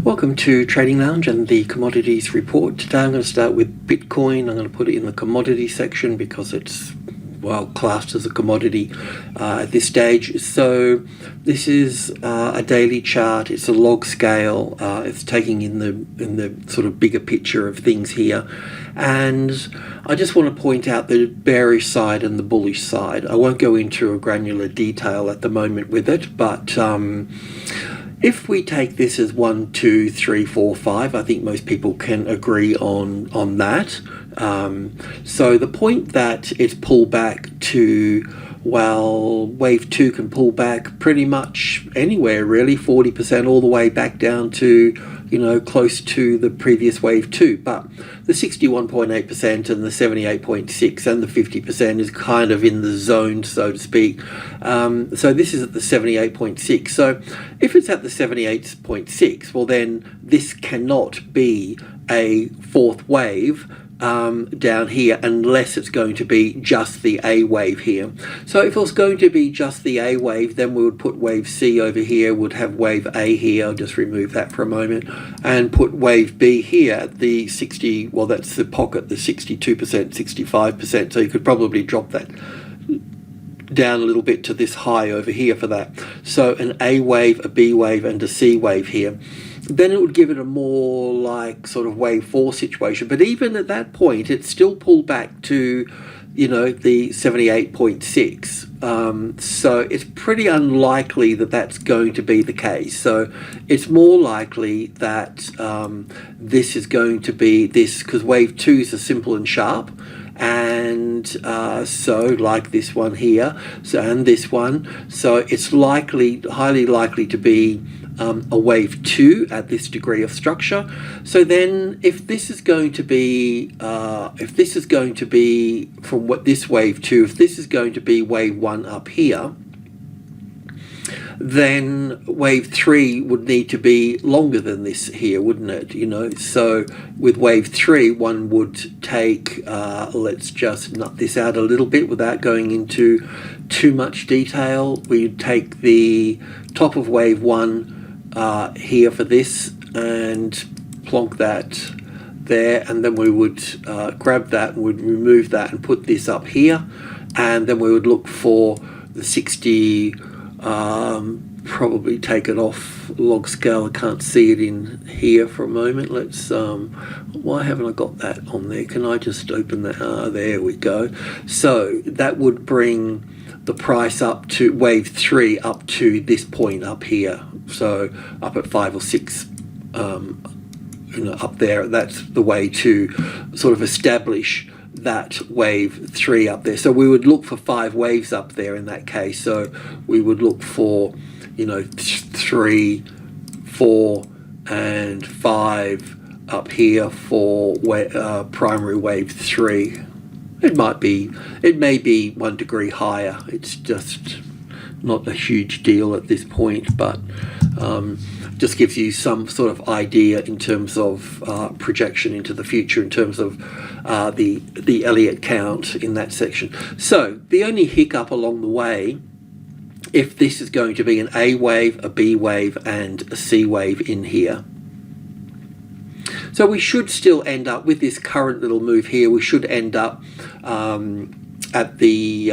Welcome to Trading Lounge and the Commodities Report. Today I'm going to start with Bitcoin. I'm going to put it in the commodity section because it's, well, classed as a commodity at this stage. So this is a daily chart. It's a log scale. It's taking in the sort of bigger picture of things here. And I just want to point out the bearish side and the bullish side. I won't go into a granular detail at the moment with it, but if we take this as 1, 2, 3, 4, 5, I think most people can agree on that. So the point that it's pulled back to, well, wave 2 can pull back pretty much anywhere really, 40% all the way back down to, close to the previous wave 2. But the 61.8% and the 78.6 and the 50% is kind of in the zone, so to speak. So this is at the 78.6. So if it's at the 78.6, well then this cannot be a fourth wave down here unless it's going to be just the A wave here. So if it was going to be just the A wave, then we would put wave C over here, would have wave A here. I'll just remove that for a moment and put wave B here at the 60, well that's the pocket, the 62%, 65%. So you could probably drop that down a little bit to this high over here for that. So an A wave, a B wave and a C wave here. Then it would give it a more like sort of wave 4 situation. But even at that point, it's still pulled back to, the 78.6. So it's pretty unlikely that that's going to be the case. So it's more likely that this is going to be this, because wave 2s are simple and sharp. And so like this one here, and this one. So it's highly likely to be a wave 2 at this degree of structure. So then if this is going to be from what this wave 2, if this is going to be wave 1 up here, then wave 3 would need to be longer than this here, wouldn't it? So with wave 3, one would take, let's just nut this out a little bit without going into too much detail. We'd take the top of wave 1 here for this and plonk that there, and then we would grab that and would remove that and put this up here, and then we would look for the 60, probably take it off log scale. I can't see it in here for a moment. Let's why haven't I got that on there? Can I just open that? There we go. So that would bring the price up to wave 3 up to this point up here, so up at 5 or 6 up there. That's the way to sort of establish that wave 3 up there. So we would look for 5 waves up there in that case. So we would look for 3, 4 and 5 up here for primary wave 3. It may be 1 degree higher. It's just not a huge deal at this point, but just gives you some sort of idea in terms of projection into the future in terms of the Elliott count in that section. So the only hiccup along the way, if this is going to be an A wave, a B wave and a C wave in here. So we should still end up with this current little move here. We should end up at the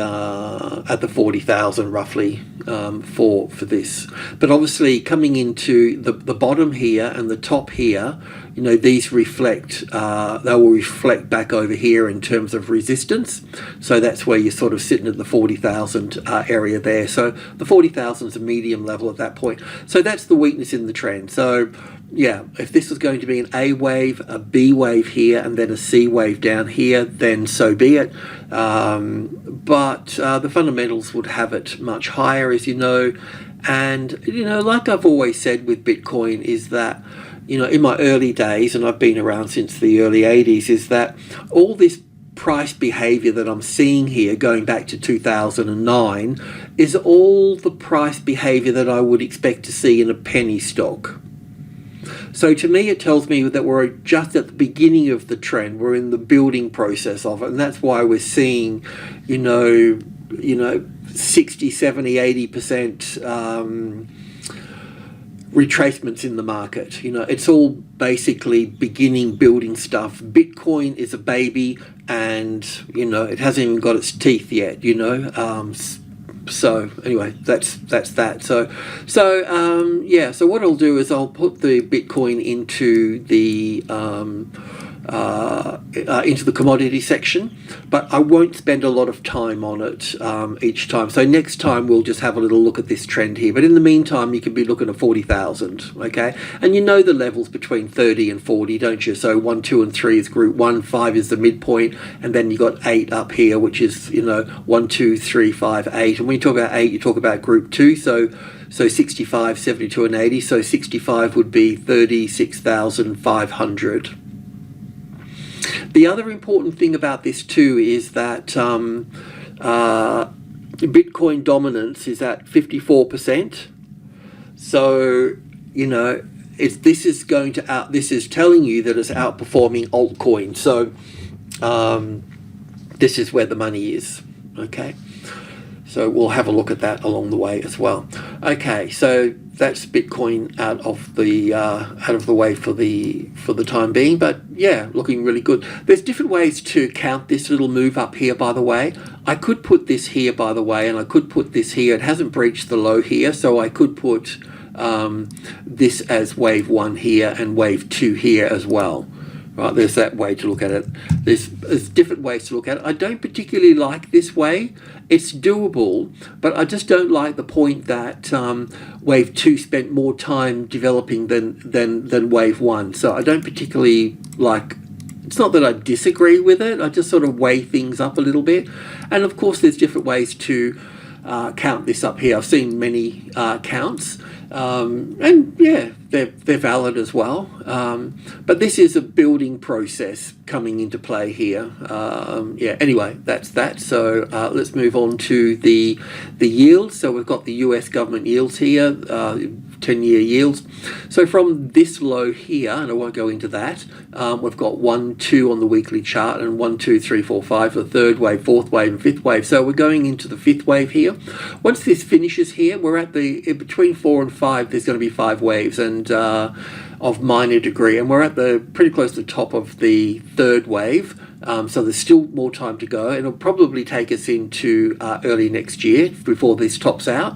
40,000 roughly for this. But obviously coming into the bottom here and the top here, these reflect, they will reflect back over here in terms of resistance. So that's where you're sort of sitting at the 40,000 area there. So the 40,000 is a medium level at that point. So that's the weakness in the trend. So yeah, if this was going to be an A wave, a B wave here, and then a C wave down here, then so be it. But the fundamentals would have it much higher, as you know. And, like I've always said with Bitcoin is that, in my early days, and I've been around since the early 80s, is that all this price behavior that I'm seeing here going back to 2009 is all the price behavior that I would expect to see in a penny stock. So to me, it tells me that we're just at the beginning of the trend. We're in the building process of it. And that's why we're seeing, 60, 70, 80% retracements in the market. You know, it's all basically beginning building stuff. Bitcoin is a baby, and you know, it hasn't even got its teeth yet. You know, so anyway, that's that. So yeah. So what I'll do is I'll put the Bitcoin into the commodity section, but I won't spend a lot of time on it each time. So next time we'll just have a little look at this trend here. But in the meantime, you can be looking at 40,000, okay? And you know the levels between 30 and 40, don't you? So 1, 2, and 3 is group 1, 5 is the midpoint, and then you got 8 up here, which is, you know, 1, 2, 3, 5, 8. And when you talk about 8, you talk about group 2. So 65, 72, and 80. So 65 would be 36,500. The other important thing about this too is that Bitcoin dominance is at 54%. So, you know, this is telling you that it's outperforming altcoins. So this is where the money is. Okay. So we'll have a look at that along the way as well. Okay, so that's Bitcoin out of the way for the time being. But yeah, looking really good. There's different ways to count this little move up here, by the way. I could put this here, by the way, and I could put this here. It hasn't breached the low here, so I could put this as wave 1 here and wave 2 here as well. Right, there's that way to look at it. There's different ways to look at it. I don't particularly like this way. It's doable, but I just don't like the point that wave 2 spent more time developing than wave 1. So I don't particularly like. It's not that I disagree with it. I just sort of weigh things up a little bit. And of course, there's different ways to count this up here. I've seen many counts. And yeah, they're valid as well. But this is a building process coming into play here. Yeah, anyway, that's that. So let's move on to the yields. So we've got the US government yields here, 10-year yields. So from this low here, and I won't go into that, we've got 1, 2 on the weekly chart, and 1, 2, 3, 4, 5 for the third wave, fourth wave, and fifth wave. So we're going into the fifth wave here. Once this finishes here, we're at between 4 and 5. There's going to be 5 waves, and of minor degree, and we're at pretty close to the top of the third wave. So there's still more time to go, and it'll probably take us into early next year before this tops out.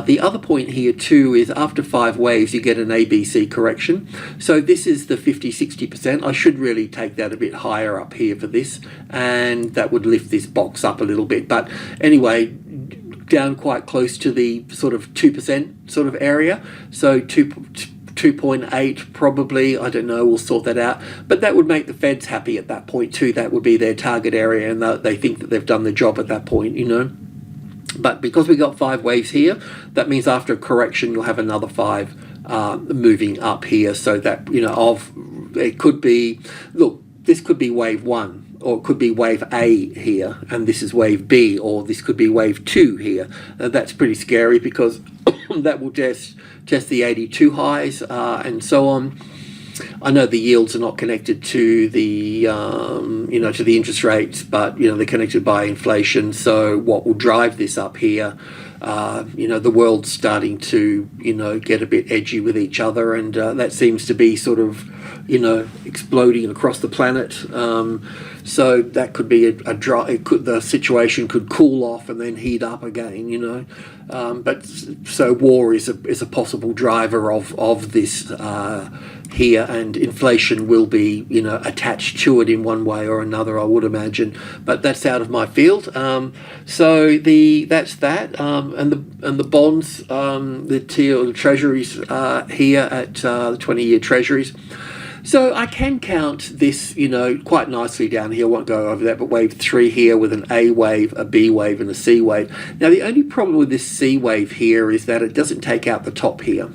The other point here too is after 5 waves you get an ABC correction. So this is the 50-60%. I should really take that a bit higher up here for this, and that would lift this box up a little bit. But anyway, down quite close to the sort of 2% sort of area. So 2.8 probably, I don't know, we'll sort that out, but that would make the Feds happy at that point too. That would be their target area, and they think that they've done the job at that point, you know. But because we got 5 waves here, that means after a correction you'll have another 5 moving up here. So that, you know, it could be, look, this could be wave 1, or it could be wave A here, and this is wave B, or this could be wave 2 here. That's pretty scary, because that will test the 82 highs and so on. I know the yields are not connected to the to the interest rates, but you know they're connected by inflation. So what will drive this up here? The world's starting to get a bit edgy with each other, and that seems to be sort of exploding across the planet. So that could be the situation could cool off and then heat up again. But so war is a possible driver of this here, and inflation will be attached to it in one way or another, I would imagine. But that's out of my field. So that's that, and the bonds, the treasuries here at the 20-year treasuries. So I can count this, quite nicely down here. I won't go over that, but wave 3 here with an A wave, a B wave, and a C wave. Now, the only problem with this C wave here is that it doesn't take out the top here.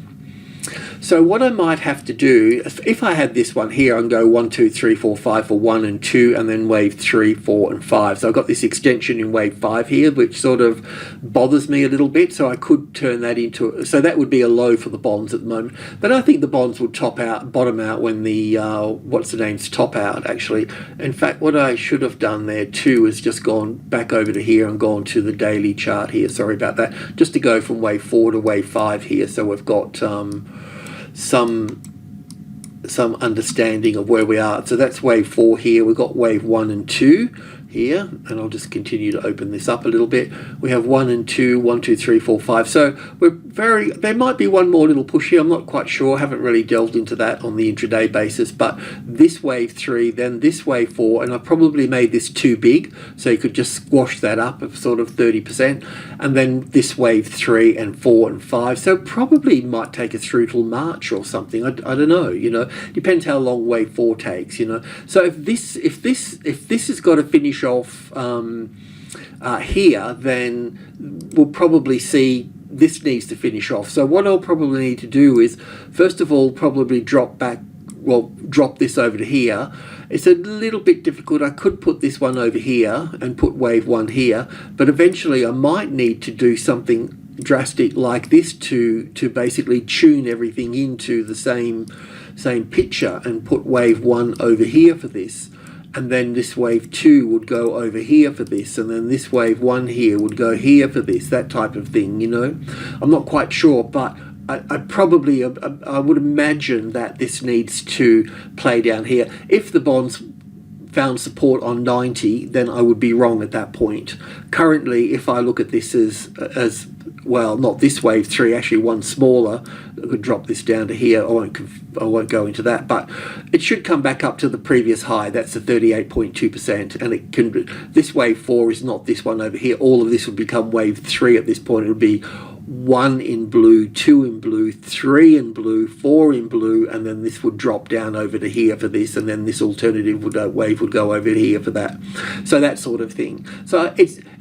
So what I might have to do, if I had this one here, I can go 1, 2, 3, 4, 5 for 1 and 2, and then wave 3, 4, and 5. So I've got this extension in wave 5 here, which sort of bothers me a little bit. So I could turn that into, so that would be a low for the bonds at the moment. But I think the bonds would bottom out when the top out actually. In fact, what I should have done there too is just gone back over to here and gone to the daily chart here. Sorry about that. Just to go from wave 4 to wave 5 here. So we've got some understanding of where we are. So that's wave 4 here. We've got wave 1 and 2 here, and I'll just continue to open this up a little bit. We have 1 and 2, 1, 2, 3, 4, 5. So there might be one more little push here. I'm not quite sure. Haven't really delved into that on the intraday basis, but this wave 3, then this wave 4, and I probably made this too big, so you could just squash that up of sort of 30%, and then this wave 3 and 4 and 5. So probably might take us through till March or something. I don't know. Depends how long wave 4 takes. So if this has got to finish off here, then we'll probably see this needs to finish off. So what I'll probably need to do is, first of all, probably drop this over to here. It's a little bit difficult. I could put this one over here and put wave 1 here, but eventually I might need to do something drastic like this to basically tune everything into the same picture and put wave 1 over here for this. And then this wave 2 would go over here for this, and then this wave 1 here would go here for this, that type of thing, I'm not quite sure, but I would imagine that this needs to play down here. If the bonds found support on 90, then I would be wrong at that point. Currently, if I look at this as well, not this wave 3, actually one smaller, I could drop this down to here. I won't go into that, but it should come back up to the previous high. That's the 38.2%, and it can. This wave 4 is not this one over here. All of this would become wave 3 at this point. It would be 1 in blue, 2 in blue, 3 in blue, 4 in blue, and then this would drop down over to here for this, and then this alternative wave would go over to here for that. So that sort of thing. So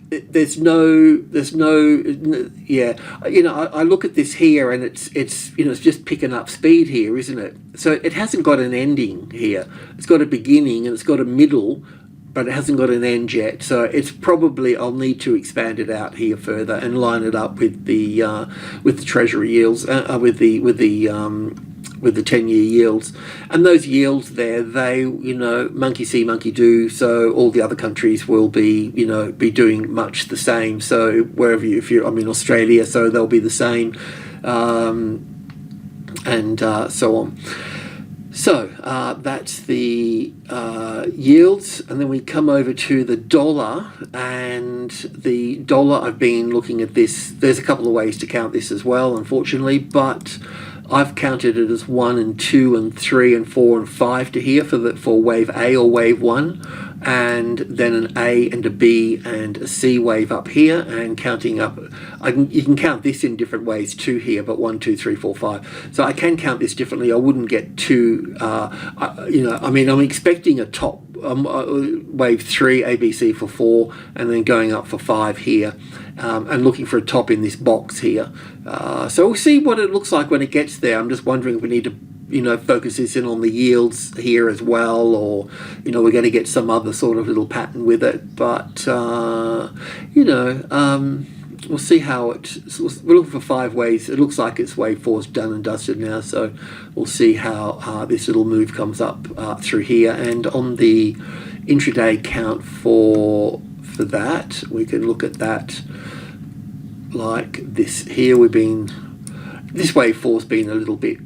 there's no I look at this here, and it's just picking up speed here, isn't it? So it hasn't got an ending here. It's got a beginning and it's got a middle, but it hasn't got an end yet. So it's probably, I'll need to expand it out here further and line it up with the treasury yields, with the 10-year yields, and those yields there, they monkey see, monkey do. So all the other countries will be doing much the same. So wherever I'm in Australia, so they'll be the same, and so on. So that's the yields, and then we come over to the dollar, and the dollar, I've been looking at this. There's a couple of ways to count this as well, unfortunately, but I've counted it as 1 and 2 and 3 and 4 and 5 to here for wave A or wave 1, and then an A and a B and a C wave up here, and counting up. You can count this in different ways too here, but 1, 2, 3, 4, 5. So I can count this differently. I wouldn't get too. I'm expecting a top wave 3 ABC for 4, and then going up for 5 here, and looking for a top in this box here. So we'll see what it looks like when it gets there. I'm just wondering if we need to focus this in on the yields here as well, or we're going to get some other sort of little pattern with it, but we'll see how we're looking for 5 waves. It looks like it's wave 4's done and dusted now, so we'll see how this little move comes up through here. And on the intraday count for that, we can look at that like this here. This wave 4's been a little bit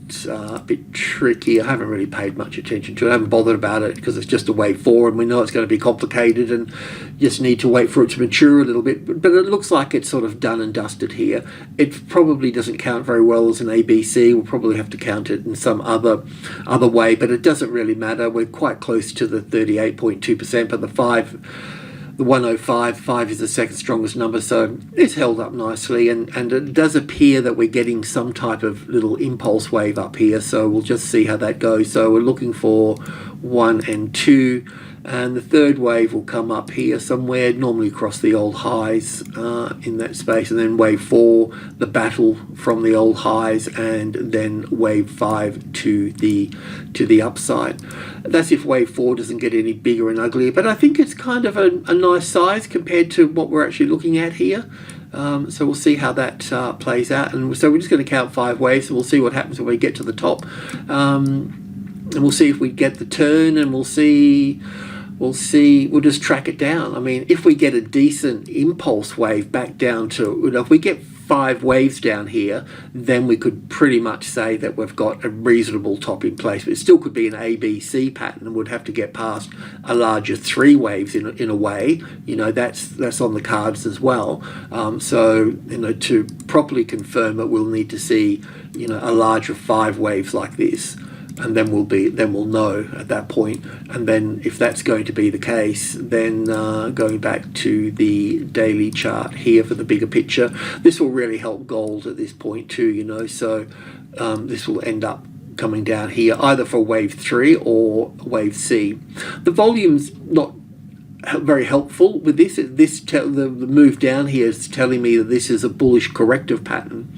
tricky. I haven't really paid much attention to it. I haven't bothered about it because it's just a wave 4, and we know it's going to be complicated, and just need to wait for it to mature a little bit. But it looks like it's sort of done and dusted here. It probably doesn't count very well as an ABC. We'll probably have to count it in some other way, but it doesn't really matter. We're quite close to the 38.2%, but the 105 is the second strongest number, so it's held up nicely, and it does appear that we're getting some type of little impulse wave up here, so we'll just see how that goes. So we're looking for 1 and 2, and the third wave will come up here somewhere, normally across the old highs in that space, and then wave 4, the battle from the old highs, and then wave 5 to the upside. That's if wave 4 doesn't get any bigger and uglier, but I think it's kind of a nice size compared to what we're actually looking at here. So we'll see how that plays out, and so we're just going to count 5 waves, and we'll see what happens when we get to the top, and we'll see if we get the turn, and we'll just track it down. I mean, if we get a decent impulse wave back down to, if we get 5 waves down here, then we could pretty much say that we've got a reasonable top in place. But it still could be an ABC pattern, and would have to get past a larger 3 waves in a way. That's on the cards as well. So to properly confirm it, we'll need to see a larger 5 waves like this. And then we'll know at that point. And then if that's going to be the case, then going back to the daily chart here for the bigger picture, this will really help gold at this point too, so this will end up coming down here either for wave 3 or wave C. The volume's not very helpful with this. The move down here is telling me that this is a bullish corrective pattern.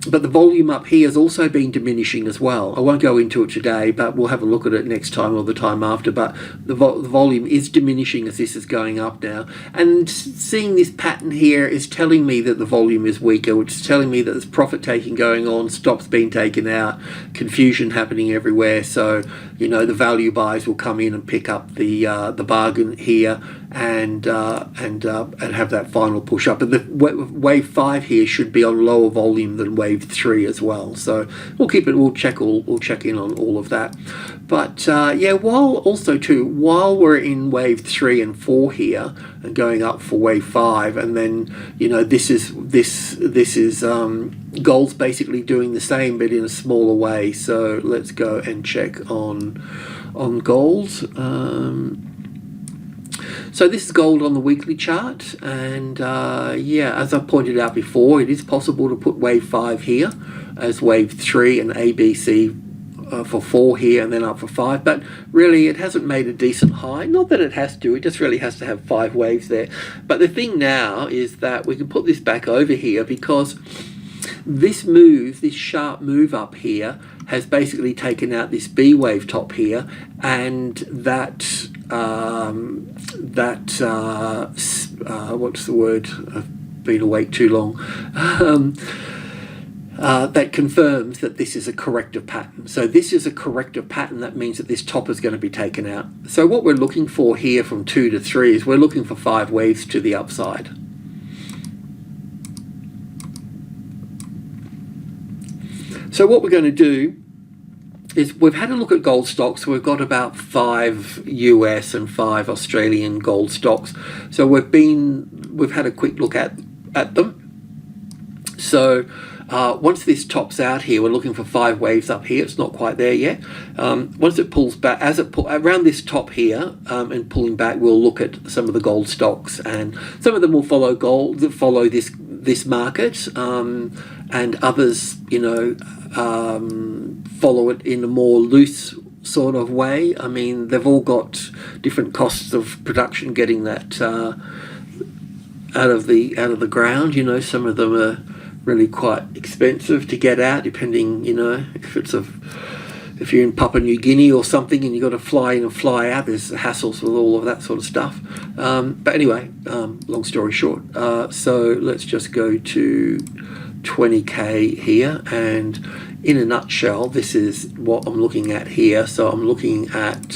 But the volume up here has also been diminishing as well. I won't go into it today, but we'll have a look at it next time or the time after. But the volume is diminishing as this is going up now. And seeing this pattern here is telling me that the volume is weaker, which is telling me that there's profit taking going on, stops being taken out, confusion happening everywhere. So, the value buys will come in and pick up the bargain here and have that final push up. And the wave 5 here should be on lower volume than wave 3 as well. So we'll check in on all of that. But while we're in wave 3 and 4 here and going up for wave 5, and then this is gold's basically doing the same but in a smaller way. So let's go and check on gold. So this is gold on the weekly chart, and as I pointed out before, it is possible to put wave 5 here as wave 3 and ABC for 4 here and then up for 5, but really it hasn't made a decent high. Not that it has to, it just really has to have 5 waves there. But the thing now is that we can put this back over here, because this sharp move up here has basically taken out this B wave top here, and that what's the word? I've been awake too long. That confirms that this is a corrective pattern. So this is a corrective pattern. That means that this top is going to be taken out. So what we're looking for here from 2 to 3 is we're looking for 5 waves to the upside. So what we're going to do is we've had a look at gold stocks. We've got about 5 US and 5 Australian gold stocks. So we've had a quick look at them. So once this tops out here, we're looking for 5 waves up here. It's not quite there yet. Once it pulls back, around this top here and pulling back, we'll look at some of the gold stocks, and some of them will follow gold, follow this market, and others, follow it in a more loose sort of way. I mean, they've all got different costs of production getting that out of the ground. Some of them are really quite expensive to get out, depending, if you're in Papua New Guinea or something and you've got to fly in and fly out, there's hassles with all of that sort of stuff. But anyway, long story short, so let's just go to 20k here, and in a nutshell, this is what I'm looking at here. So I'm looking at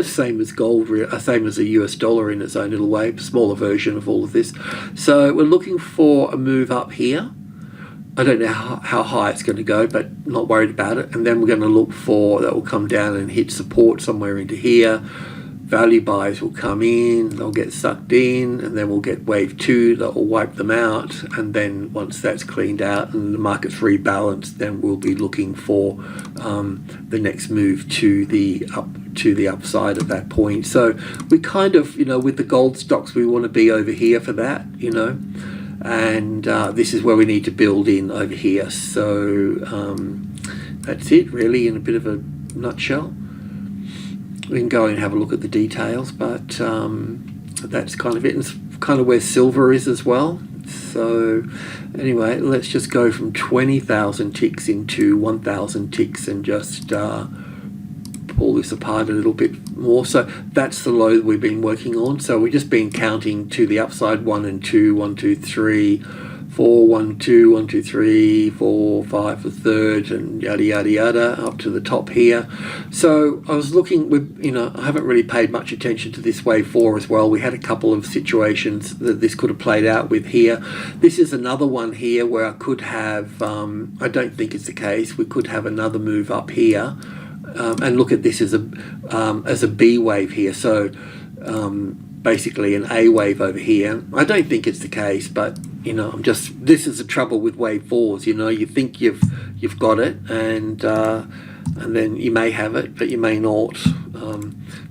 same as gold, same as a US dollar in its own little way, smaller version of all of this. So we're looking for a move up here. I don't know how high it's going to go, but not worried about it. And then we're going to look for that will come down and hit support somewhere into here. Value buys will come in, they'll get sucked in, and then we'll get wave 2 that will wipe them out. And then once that's cleaned out and the market's rebalanced, then we'll be looking for the next move to the upside at that point. So we kind of, with the gold stocks, we want to be over here for that, and this is where we need to build in over here. So that's it really in a bit of a nutshell. we can go and have a look at the details, but that's kind of it. And it's kind of where silver is as well. So anyway, let's just go from 20,000 ticks into 1,000 ticks and just pull this apart a little bit more. So that's the low that we've been working on. So we've just been counting to the upside 1 and 2, 1, 2, 3, 4, 1, 2, 1, 2, 3, 4, 5 for third, and yada yada yada up to the top here. So I was looking with, I haven't really paid much attention to this wave 4 as well. We had a couple of situations that this could have played out with here. This is another one here where I could have, I don't think it's the case, we could have another move up here, and look at this as a B wave here. So basically an A wave over here. I don't think it's the case, but this is the trouble with wave 4s. You think you've got it, and then you may have it, but you may not.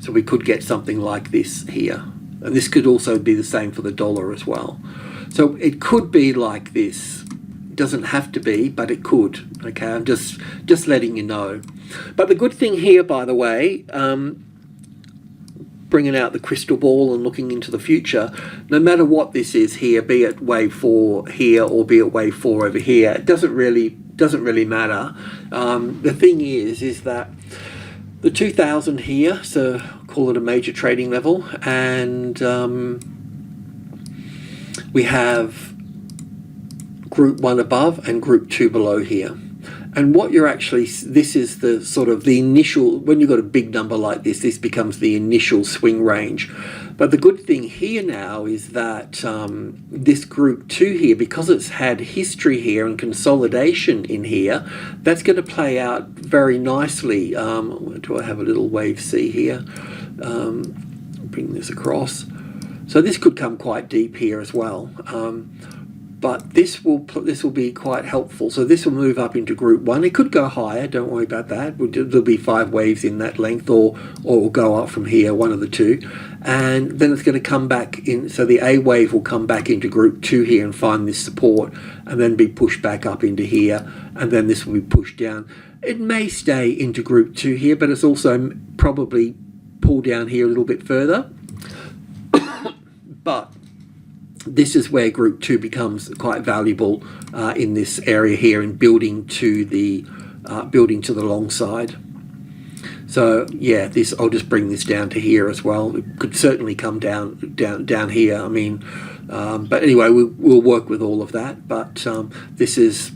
So we could get something like this here, and this could also be the same for the dollar as well. So it could be like this. It doesn't have to be, but it could. Okay, I'm just letting you know. But the good thing here, by the way, bringing out the crystal ball and looking into the future, no matter what this is here, be it wave 4 here or be it wave 4 over here, it doesn't really matter. The thing is that the 2000 here, so call it a major trading level, and we have group 1 above and group 2 below here. And what you're actually, this is the sort of the initial, when you've got a big number like this becomes the initial swing range. But the good thing here now is that this group 2 here, because it's had history here and consolidation in here, that's going to play out very nicely. Do I have a little wave C here? Bring this across. So this could come quite deep here as well. But this will be quite helpful. So this will move up into group 1. It could go higher, don't worry about that. There'll be 5 waves in that length, or will go up from here, one of the two. And then it's going to come back in, so the A wave will come back into group 2 here and find this support, and then be pushed back up into here, and then this will be pushed down. It may stay into group 2 here, but it's also probably pull down here a little bit further. But this is where group 2 becomes quite valuable in this area here, in building to the long side. So yeah, I'll just bring this down to here as well. It could certainly come down here. I mean, but anyway, we'll work with all of that. But this is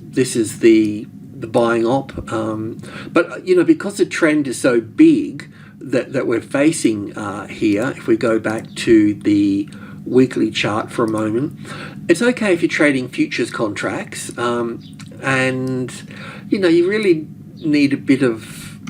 the buying op. But because the trend is so big that we're facing here, if we go back to the weekly chart for a moment, it's okay if you're trading futures contracts, and you really need a bit of,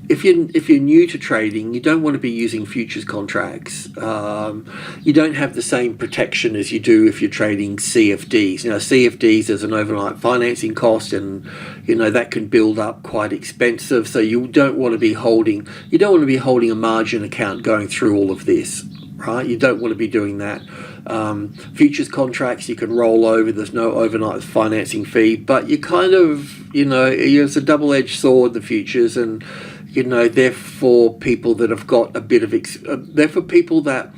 if you're new to trading, you don't want to be using futures contracts. You don't have the same protection as you do if you're trading CFDs. CFDs is an overnight financing cost, and that can build up quite expensive. So you don't want to be holding a margin account going through all of this. Right, you don't want to be doing that. Futures contracts you can roll over. There's no overnight financing fee, but you kind of, it's a double-edged sword, the futures, and they're for people that have got a bit of they're for people that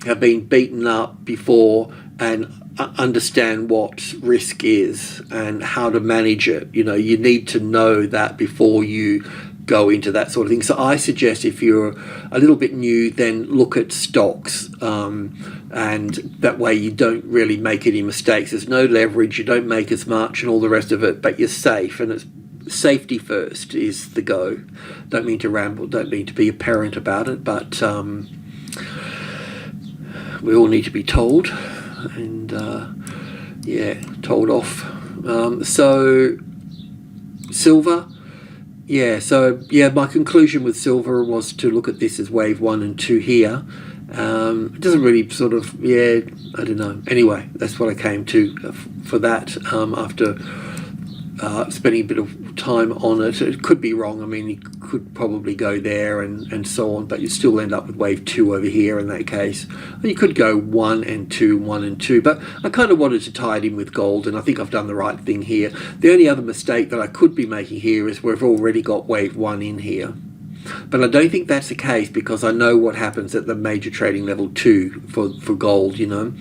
have been beaten up before and understand what risk is and how to manage it. You need to know that before you go into that sort of thing. So I suggest if you're a little bit new, then look at stocks, and that way you don't really make any mistakes. There's no leverage, you don't make as much and all the rest of it, but you're safe, and it's safety first is the go. Don't mean to ramble, don't mean to be a parent about it, but we all need to be told, and told off. So silver. My conclusion with silver was to look at this as wave 1 and 2 here. It doesn't really sort of, I don't know. Anyway, that's what I came to for that after spending a bit of time on it. It could be wrong. I mean, you could probably go there and so on, but you still end up with wave 2 over here in that case. You could go 1 and 2, 1 and 2, but I kind of wanted to tie it in with gold, and I think I've done the right thing here. The only other mistake that I could be making here is we've already got wave 1 in here. But I don't think that's the case, because I know what happens at the major trading level 2 for gold, you know.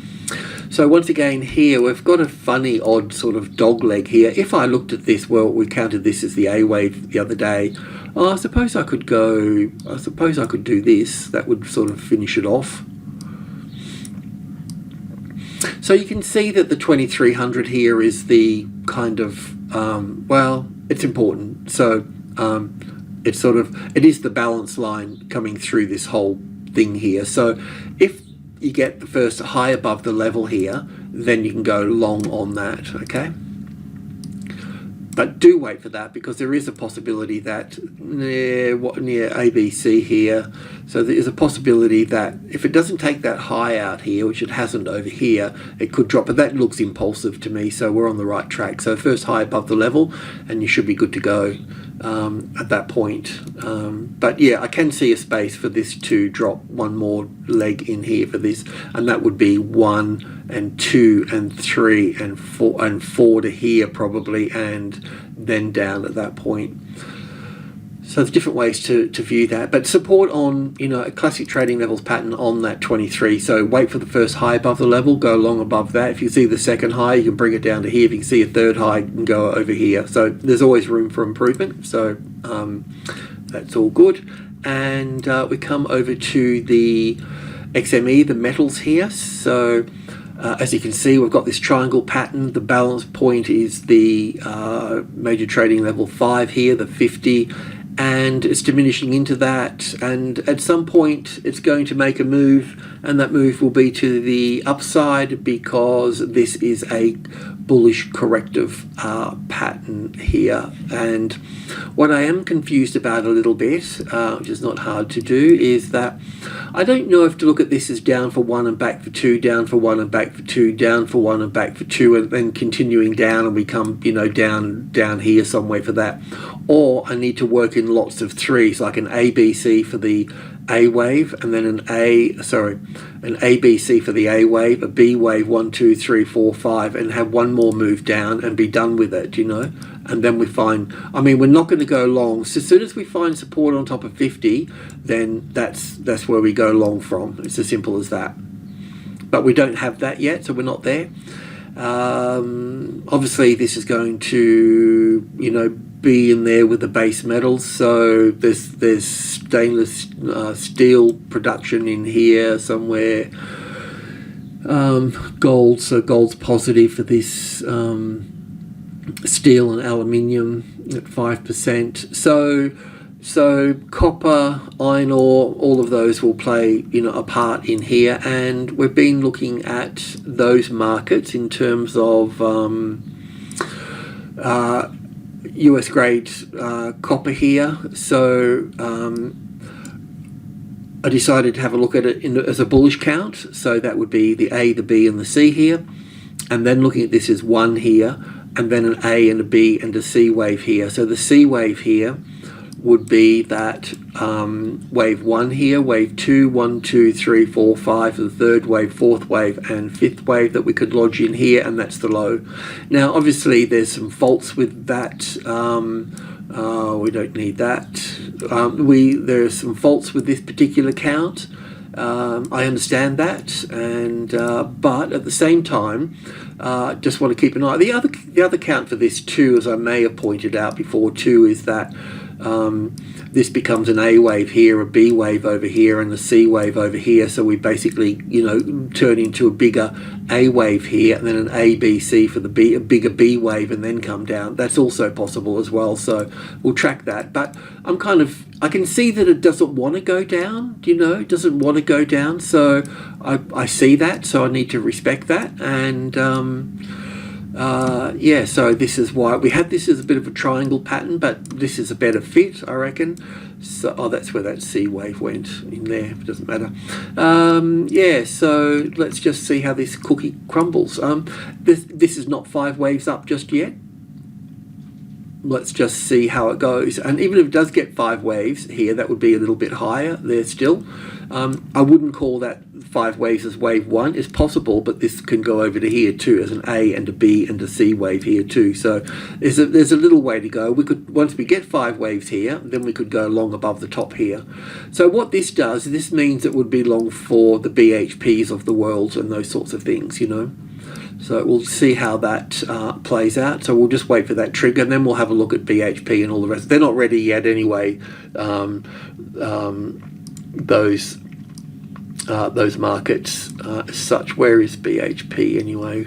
So once again here, we've got a funny odd sort of dog leg here. If I looked at this, well, we counted this as the A wave the other day. Oh, I suppose I could do this. That would sort of finish it off. So you can see that the 2300 here is the kind of, well, it's important. So it's sort of, it is the balance line coming through this whole thing here. So if you get the first high above the level here, then you can go long on that, okay? But do wait for that, because there is a possibility that near ABC here, so there is a possibility that if it doesn't take that high out here, which it hasn't over here, it could drop, but that looks impulsive to me, so we're on the right track. So first high above the level, and you should be good to go at that point. But yeah, I can see a space for this to drop one more leg in here for this, and that would be 1 and 2 and 3 and 4 to here probably, and then down at that point. So there's different ways to view that, but support on, you know, a classic trading levels pattern on that 23. So wait for the first high above the level, go long above that. If you see the second high, you can bring it down to here. If you can see a third high, you can go over here. So there's always room for improvement. So that's all good. And we come over to the XME, the metals here. So as you can see, we've got this triangle pattern. The balance point is the major trading level 5 here, the 50, and it's diminishing into that, and at some point it's going to make a move, and that move will be to the upside, because this is a bullish corrective pattern here. And what I am confused about a little bit, which is not hard to do, is that I don't know if to look at this as down for 1 and back for 2, down for 1 and back for 2, down for 1 and back for 2, and then continuing down, and we come, you know, down here somewhere for that. Or I need to work in lots of 3s, like an ABC for the A wave, and then an ABC for the A wave, a B wave 1, 2, 3, 4, 5, and have one more move down and be done with it, you know. And then we find, I mean, we're not going to go long. So as soon as we find support on top of 50, then that's where we go long from. It's as simple as that. But we don't have that yet, so we're not there. Obviously this is going to, you know, be in there with the base metals. So there's stainless steel production in here somewhere. Gold, so gold's positive for this. Steel and aluminium at 5%. So copper, iron ore, all of those will play, you know, a part in here, and we've been looking at those markets in terms of US grade copper here. So I decided to have a look at it as a bullish count. So that would be the A, the B and the C here, and then looking at this as 1 here, and then an A and a B and a C wave here. So the C wave here would be that wave 1 here, wave 2, 1, 2, 3, 4, 5, the third wave, fourth wave and fifth wave that we could lodge in here, and that's the low. Now obviously there's some faults with that. We don't need that. There are some faults with this particular count. I understand that, and but at the same time, just want to keep an eye. The other count for this too, as I may have pointed out before too, is that this becomes an A wave here, a B wave over here, and a C wave over here. So we basically, you know, turn into a bigger A wave here, and then an A, B, C for the B, a bigger B wave, and then come down. That's also possible as well. So we'll track that. But I can see that it doesn't want to go down. You know, it doesn't want to go down. So I see that. So I need to respect that. And yeah, so this is why we had this as a bit of a triangle pattern, but this is a better fit, I reckon. So, oh, that's where that C wave went in there. It doesn't matter. Yeah, so let's just see how this cookie crumbles. This is not 5 waves up just yet. let's just see how it goes. And even if it does get 5 waves here, that would be a little bit higher there still. I wouldn't call that 5 waves as wave 1. It's possible, but this can go over to here too as an A and a B and a C wave here too. So there's a little way to go. We could, once we get 5 waves here, then we could go long above the top here. So what this does, this means it would be long for the BHPs of the world and those sorts of things, you know. So we'll see how that plays out. So we'll just wait for that trigger, and then we'll have a look at BHP and all the rest. They're not ready yet anyway. Those markets as such. Where is BHP anyway?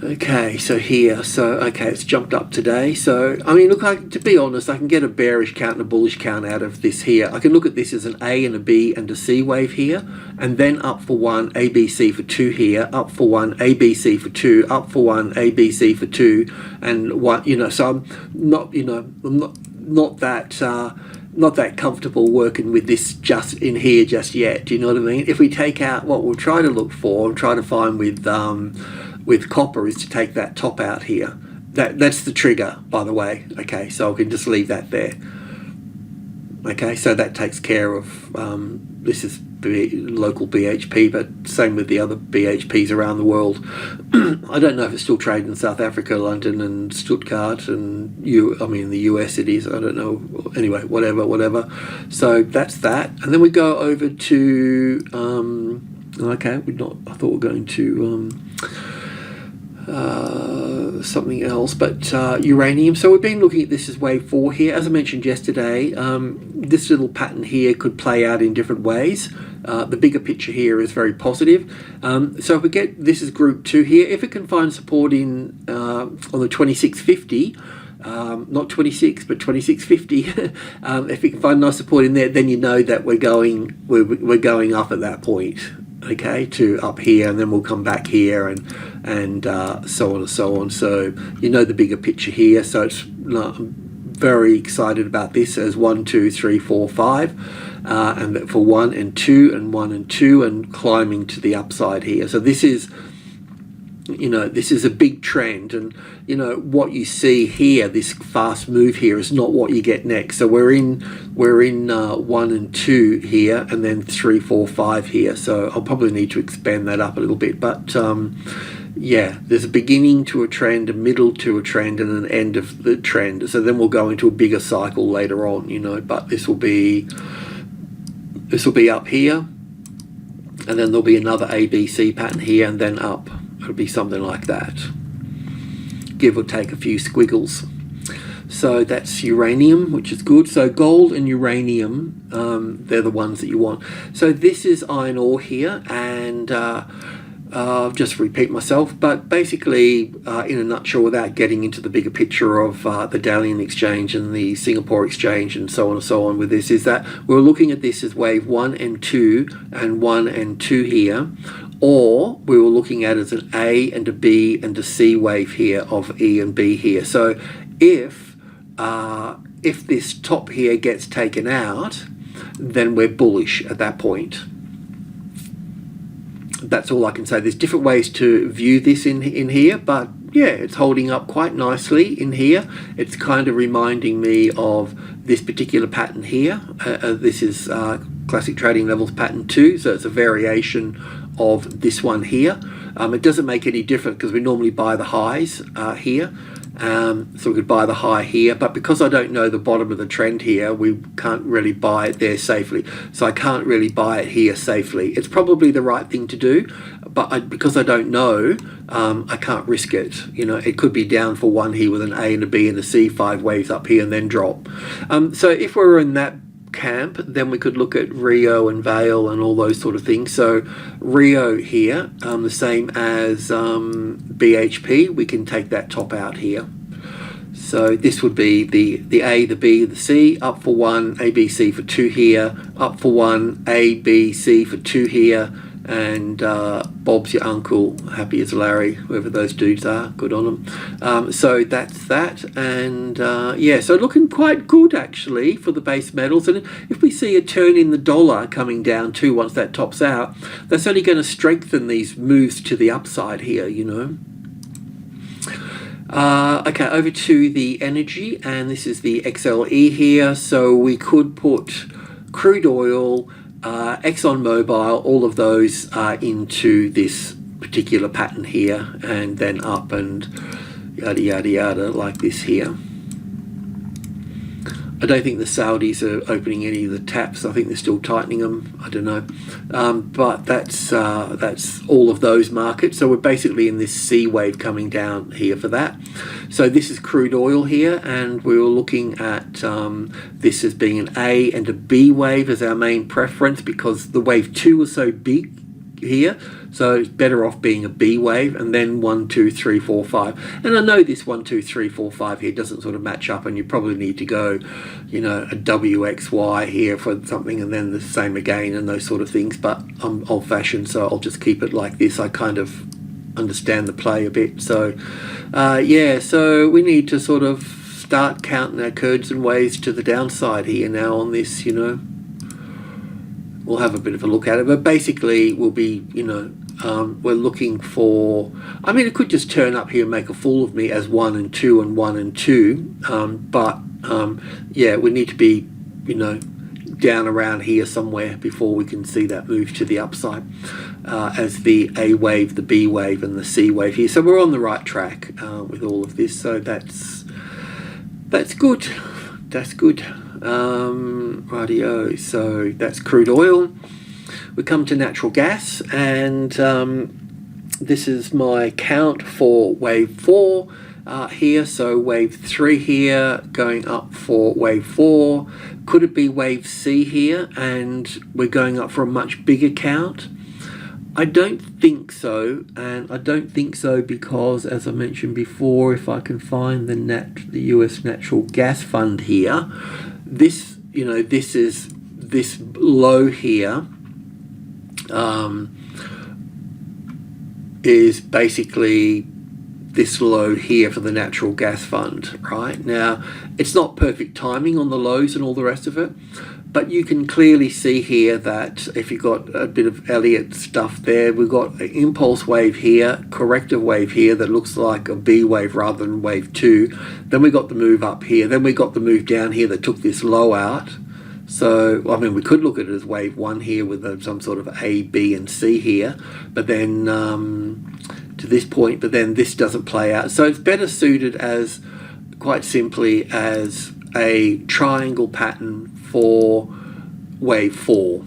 Okay, so here, okay, it's jumped up today. So I mean, look, to be honest, I can get a bearish count and a bullish count out of this here. I can look at this as an A and a B and a C wave here, and then up for 1, A, B, C for 2 here, up for 1, A, B, C for 2, up for 1, A, B, C for 2, and 1, you know. So I'm not, you know, I'm not that comfortable working with this just in here just yet. Do you know what I mean? If we take out what we'll try to look for and try to find with copper is to take that top out here. That's the trigger, by the way. Okay, so I can just leave that there. Okay, so that takes care of this is local BHP, but same with the other BHPs around the world. I don't know if it's still traded in South Africa, London and Stuttgart, and I mean the US it is, I don't know. Anyway, whatever. So that's that. And then we go over to okay, I thought we were going to something else, but uranium. So we've been looking at this as wave 4 here. As I mentioned yesterday, this little pattern here could play out in different ways. The bigger picture here is very positive. So if we get this is group 2 here, if it can find support in on the 2650, not 26 but 2650, if we can find nice support in there, then you know that we're going up at that point. Okay, to up here, and then we'll come back here, and so on and so on. So you know the bigger picture here. So it's I'm very excited about this as 1, 2, 3, 4, 5, and for 1 and 2 and 1 and 2, and climbing to the upside here. So this is, you know, this is a big trend, and you know what you see here, this fast move here, is not what you get next. So we're in 1 and 2 here, and then 3, 4, 5 here. So I'll probably need to expand that up a little bit, but yeah, there's a beginning to a trend, a middle to a trend, and an end of the trend. So then we'll go into a bigger cycle later on, you know, but this will be up here, and then there'll be another ABC pattern here, and then up. It'll be something like that, give or take a few squiggles. So that's uranium, which is good. So gold and uranium, they're the ones that you want. So this is iron ore here, and I'll just repeat myself, but basically in a nutshell, without getting into the bigger picture of the Dalian exchange and the Singapore exchange and so on with this, is that we're looking at this as wave 1 and 2 and 1 and 2 here, or we were looking at it as an A and a B and a C wave here of E and B here. So if this top here gets taken out, then we're bullish at that point. That's all I can say. There's different ways to view this in here, but yeah, it's holding up quite nicely in here. It's kind of reminding me of this particular pattern here. This is classic trading levels pattern 2, so it's a variation of this one here. It doesn't make any difference because we normally buy the highs here. So we could buy the high here, but because I don't know the bottom of the trend here, we can't really buy it there safely. So I can't really buy it here safely. It's probably the right thing to do, but because I don't know, I can't risk it. You know, it could be down for 1 here with an A and a B and a C, 5 waves up here and then drop. So if we're in that camp, then we could look at Rio and Vale and all those sort of things. So Rio here, the same as BHP, we can take that top out here. So this would be the A, the B, the C, up for 1, A, B, C for 2 here, up for 1, A, B, C for 2 here, and Bob's your uncle, happy as Larry, whoever those dudes are, good on them. So that's that, and yeah, so looking quite good actually for the base metals. And if we see a turn in the dollar coming down too once that tops out, that's only going to strengthen these moves to the upside here, you know. Okay, over to the energy, and this is the XLE here. So we could put crude oil, ExxonMobil, all of those into this particular pattern here, and then up and yada yada yada like this here. I don't think the Saudis are opening any of the taps. I think they're still tightening them. I don't know, but that's all of those markets. So we're basically in this C wave coming down here for that. So this is crude oil here, and we were looking at this as being an A and a B wave as our main preference, because the wave 2 was so big here, so it's better off being a B wave, and then 1, 2, 3, 4, 5. And I know this 1, 2, 3, 4, 5 here doesn't sort of match up, and you probably need to go, you know, a WXY here for something, and then the same again, and those sort of things. But I'm old-fashioned, so I'll just keep it like this. I kind of understand the play a bit. So yeah, so we need to sort of start counting our curves and waves to the downside here now on this, you know. We'll have a bit of a look at it, but basically we'll be, you know, we're looking for, I mean, it could just turn up here and make a fool of me as 1 and 2 and 1 and 2, but yeah, we need to be, you know, down around here somewhere before we can see that move to the upside as the A wave, the B wave, and the C wave here. So we're on the right track with all of this, so that's good. That's good. Rightio, so that's crude oil. We come to natural gas, and this is my count for wave 4 here. So wave 3 here, going up for wave 4. Could it be wave C here, and we're going up for a much bigger count? I don't think so, and I don't think so because, as I mentioned before, if I can find the US Natural Gas Fund here, this, you know, this is this low here is basically this low here for the natural gas fund. Right now, it's not perfect timing on the lows and all the rest of it, but you can clearly see here that if you've got a bit of Elliott stuff there, we've got an impulse wave here, corrective wave here that looks like a B wave rather than wave 2. Then we got the move up here. Then we got the move down here that took this low out. So, I mean, we could look at it as wave 1 here with some sort of A, B, and C here, but then to this point, but then this doesn't play out. So it's better suited as, quite simply, as a triangle pattern for wave 4.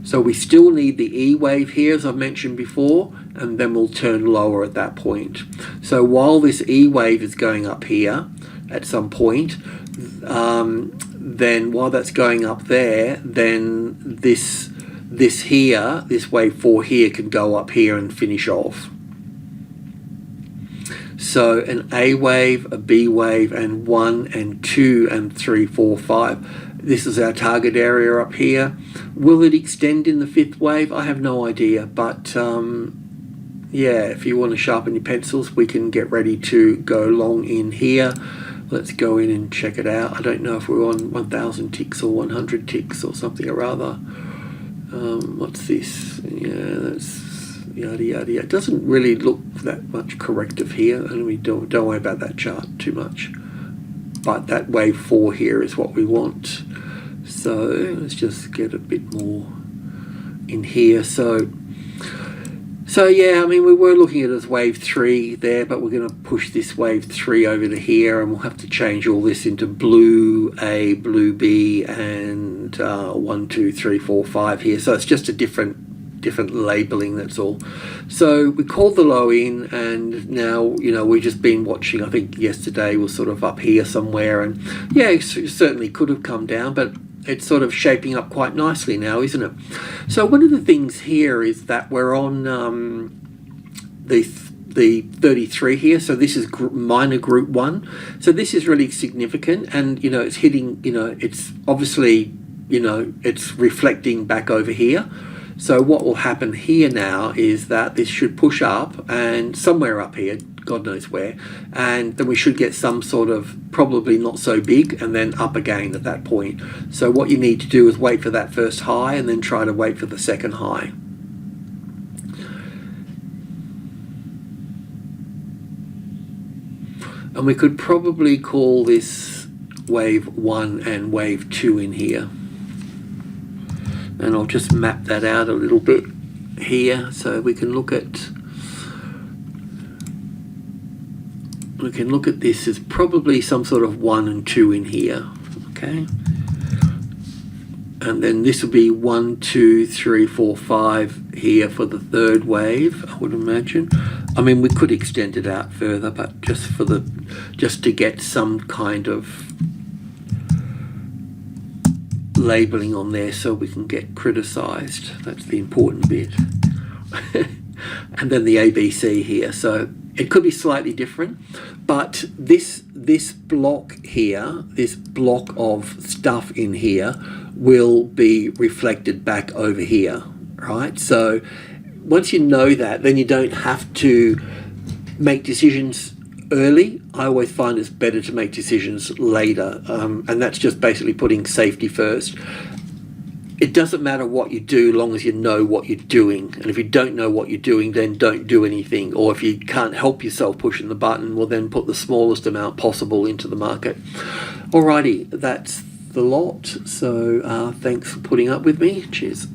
So we still need the E wave here, as I mentioned before, and then we'll turn lower at that point. So while this E wave is going up here at some point, then while that's going up there, then this here, this wave 4 here, can go up here and finish off. So an A wave, a B wave, and 1 and 2 and 3, 4, 5. This is our target area up here. Will it extend in the 5th wave? I have no idea, but yeah, if you want to sharpen your pencils, we can get ready to go long in here. Let's go in and check it out. I don't know if we're on 1,000 ticks or 100 ticks or something or other. What's this? Yeah, that's yada yada yada. It doesn't really look that much corrective here, and we don't worry about that chart too much. But that wave 4 here is what we want. So let's just get a bit more in here. So yeah, I mean, we were looking at it as wave 3 there, but we're going to push this wave 3 over to here, and we'll have to change all this into blue A, blue B, and 1, 2, 3, 4, 5 here. So it's just a different labeling, that's all. So we called the low in, and now, you know, we've just been watching. I think yesterday was sort of up here somewhere, and yeah, it certainly could have come down, but it's sort of shaping up quite nicely now, isn't it? So one of the things here is that we're on the 33 here. So this is minor group 1. So this is really significant, and, you know, it's hitting, you know, it's obviously, you know, it's reflecting back over here. So what will happen here now is that this should push up, and somewhere up here, God knows where, and then we should get some sort of, probably not so big, and then up again at that point. So what you need to do is wait for that first high and then try to wait for the second high. And we could probably call this wave 1 and wave 2 in here. And I'll just map that out a little bit here so we can look at this as probably some sort of 1 and 2 in here. Okay. And then this will be 1, 2, 3, 4, 5 here for the third wave, I would imagine. I mean, we could extend it out further, but just to get some kind of labeling on there so we can get criticized. That's the important bit. And then the ABC here. So it could be slightly different, but this block here, this block of stuff in here, will be reflected back over here, right? So once you know that, then you don't have to make decisions early. I always find it's better to make decisions later, and that's just basically putting safety first. It doesn't matter what you do, long as you know what you're doing. And if you don't know what you're doing, then don't do anything. Or if you can't help yourself pushing the button, well, then put the smallest amount possible into the market. Alrighty, that's the lot. So thanks for putting up with me. Cheers.